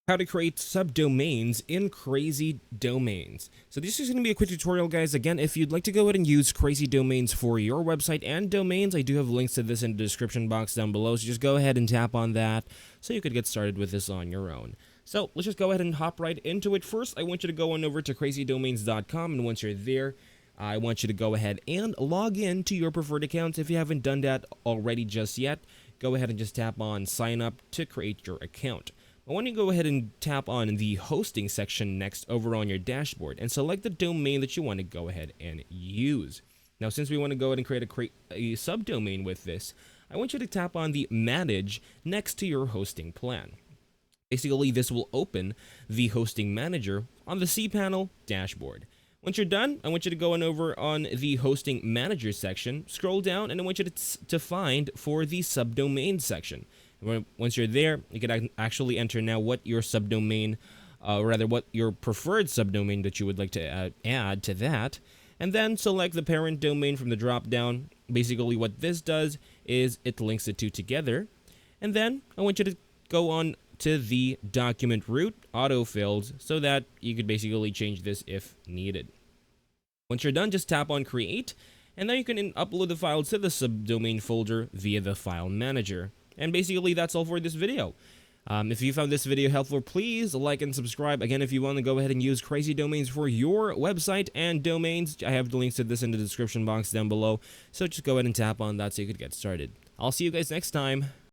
How to create subdomains in Crazy Domains. So this is going to be a quick tutorial, guys. Again, if you'd like to go ahead and use Crazy Domains for your website and domains, I do have links to this in the description box down below, so just go ahead and tap on that so you could get started with this on your own. So let's just go ahead and hop right into it. First, I want you to go on over to crazydomains.com, and once you're there, I want you to go ahead and log in to your preferred accounts. If you haven't done that already just yet, go ahead and just tap on sign up to create your account. I want you to go ahead and tap on the hosting section next over on your dashboard and select the domain that you want to go ahead and use. Now, since we want to go ahead and create a subdomain with this, I want you to tap on the manage next to your hosting plan. Basically, this will open the hosting manager on the cPanel dashboard. Once you're done, I want you to go on over on the hosting manager section, scroll down, and I want you to find for the subdomain section. Once you're there, you can actually enter now what your subdomain, what your preferred subdomain that you would like to add to that, and then select the parent domain from the drop down. Basically, what this does is it links the two together, and then I want you to go on to the document root autofilled so that you could basically change this if needed. Once you're done, just tap on create, and then you can upload the file to the subdomain folder via the file manager. And basically, that's all for this video. If you found this video helpful, please like and subscribe. Again, if you want to go ahead and use Crazy Domains for your website and domains, I have the links to this in the description box down below. So just go ahead and tap on that so you could get started. I'll see you guys next time.